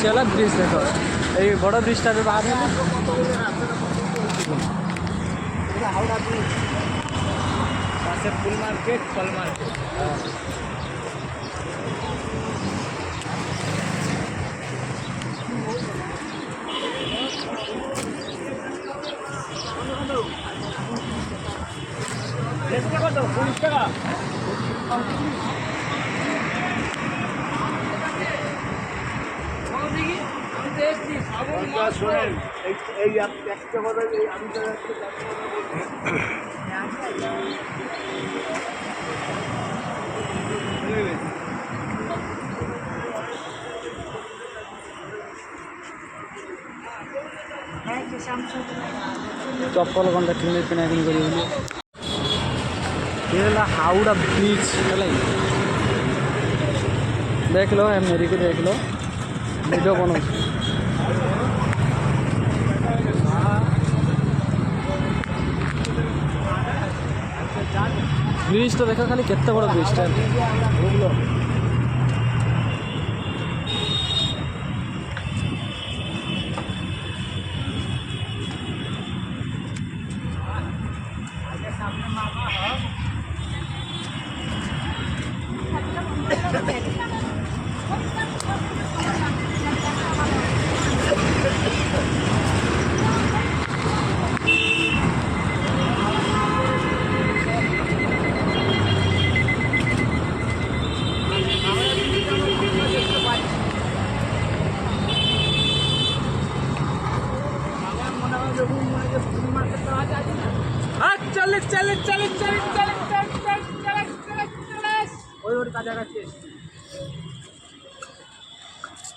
है ब्रिज देख ये बड़ ब्रिजटा बाहर हावड़ा ब्रिज से फुल मार्केट फल मार्केट चप्पल कौन किने किना किन कर हावड़ा ब्रिज है देख लो मेरी को देख लो वीडियो बनो ब्रिज तो देखो खाली केते बड़ ब्रिजटा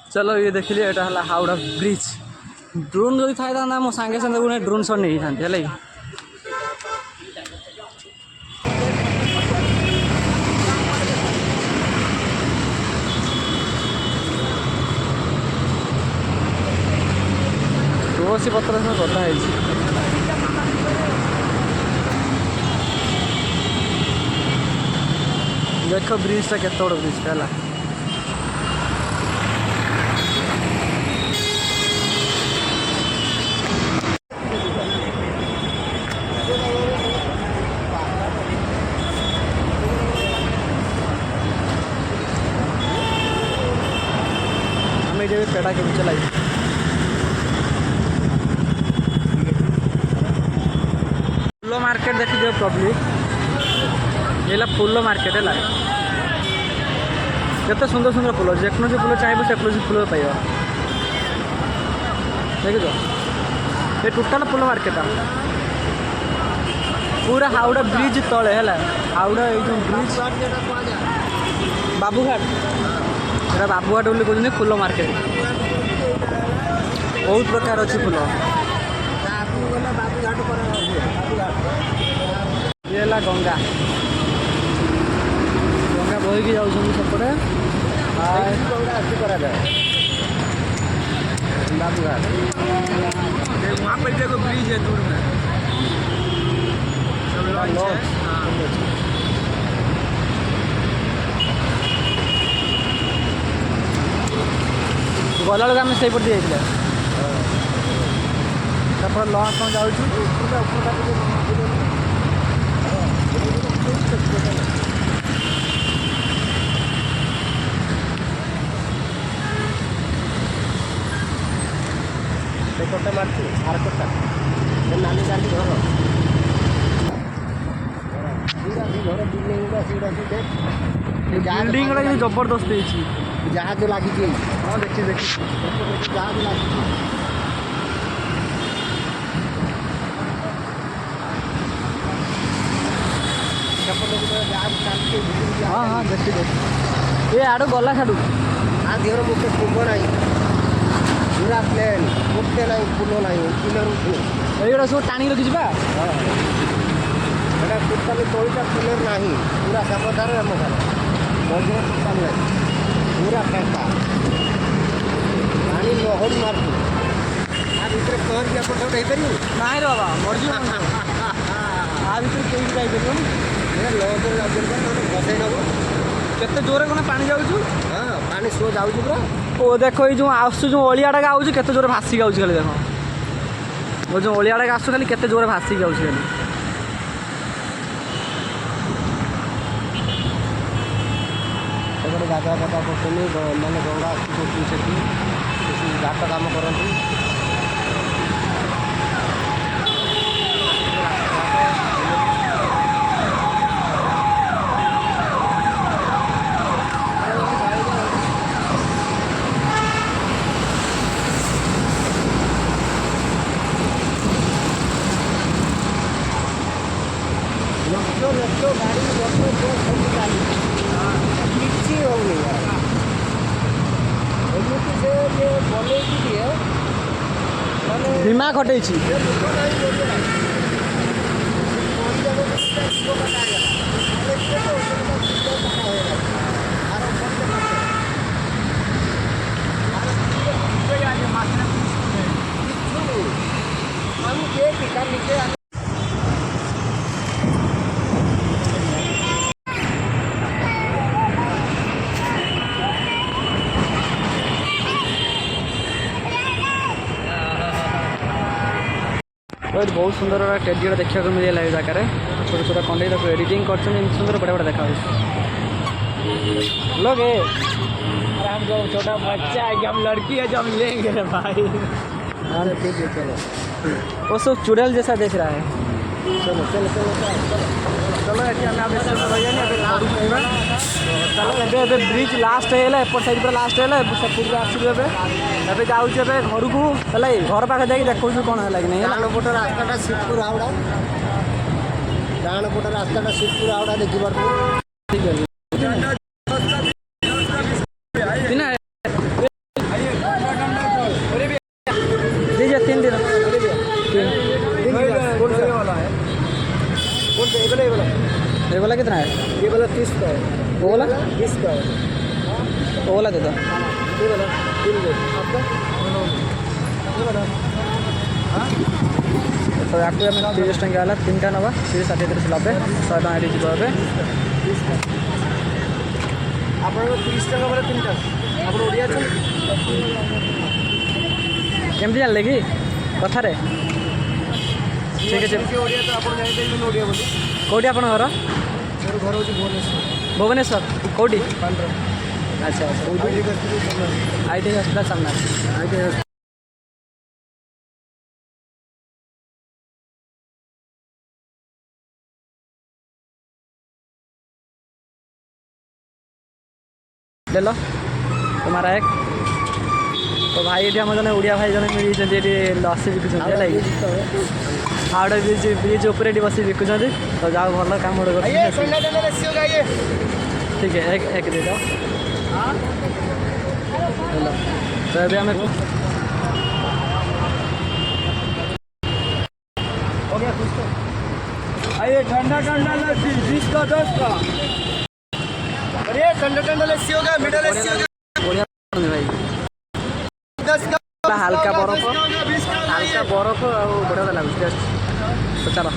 चलो ये देख लिया एटा हला हावड़ा ब्रिज ड्रोन जदि था ना मो सांगे संगे गुने ड्रोन शॉट नहीं था हेले तुलसी पत्र से कथा है देख ब्रिजटा केते बड़ ब्रिजटा है पेड़ा के चलाई फूल मार्केट देखी दियो पब्लिक ये फूल मार्केट है केते सुंदर सुंदर फूल जेकोसी फूल चाहिए से फूल पाइब देख ये टोटाल फूल मार्केट पूरा हावड़ा ब्रिज तले है हावड़ा ये जो ब्रिज बाबूघाट ये बाबूघाट बोली कहते फूल मार्केट बहुत प्रकार अच्छी फूल ये गंगा गंगा बोईकी जाऊँ सेपटे बाबूघाट वहाँ पर देखो ब्रिज है दूर में गला बेलू आम से पटे जाइए लंच में जाऊँ कटा मार्च आरकटा नानी गाड़ी घर घर बिल्डिंग जबरदस्त जहाज लगी हाँ देखी देखी जहाज लगी हाँ हाँ देखी देखी ये आड़ गला छाड़ू हाँ देहर मुख्य कुंभ ना पूरा प्लेन मुक्ते ना फुल ना पिलर ये सब टाणी रखी हाँ टोटाली तोटा पिलर ना पूरा सापदार आम मझे टोटाल ना पूरा फेंका पानी लहर मार्चु आ भर कहर कि आप हो पार ना बाबा मर्जी आ भर कहीं जापर लहर भसई नब केते जोरे कौन पानी जाऊँ हाँ पानी स्लो जाऊँ पूरा ओ देखो ये जो आसु जो ओलियाटा आउछ केते जोरे भासी गाउछ खाली देखो वो जो ओलियाटा आसु खाली केते जोरे भासी गाउछ खाली एपटे गाधा गाधा करते मैंने गंगा से घाट काम करती गाड़ी କିଛି ହେଉନି ଏମିତି ସେ ବନେଇକି ଦିଏ ମାନେ ଦିମା ଖଟେଇଛି बहुत सुंदर टेडी देखा मिलला ये जगह छोट छोट कंडे एडिटिंग कर सुंदर बड़ा बड़ा देखा लोग अरे हम जो छोटा बच्चा है कि हम लड़की है जो हम लेंगे रे भाई। हाँ ठीक है चलो वो सब चुड़ैल जैसा देख रहा है चलो चलो चलो चलो चलो ब्रिज लास्ट है एपट साइड पर लास्ट है सेपट आसलु एवं जाऊँ घर को घर पाखे जाकि देखो कौन है कि नहीं डाण पट रास्ता शिवपुर हावड़ा डाण पट रास्ता शिवपुर हावड़ा देखिए तीन दिन ये वाला कितना है? ये वाला 30 का है। वो वाला 20 का है। वो वाला दे दो ये वाला 3 दे आपका ये वाला तो आपको हमें 30 टंका वाला 3 टा नवा 30 60 लाभे 100 टका एडी जीव ए आपन 30 टका वाला 3 टा आपन ओडिया छ केमती जानले कि कथा रे ठीक है के ओडिया तो आपन जाई देन ओडिया बोली कोठी आपन घर मेरे घर होची भुवनेश्वर भुवनेश्वर कोठी पांड्रा अच्छा अच्छा आईटी हॉस्पिटल सामने आईटी ले लो तुम्हारा एक तो भाई ये हम जन ओडिया भाई जन मिली लसी बिकुन हावड़ा ब्रिज ऊपर बस बिकुं तो जाओ भल कम ठीक है एक दे दो तो अभी हमें हो गया कुछ तो आइए ठंडा ठंडा लस्सी 20 का 10 का अरे ठंडा ठंडा लस्सी होगा मीठा लस्सी होगा बढ़िया भाई 10 का हल्का बरफ 20 का हल्का बरफ और बढ़िया लगे तो चलो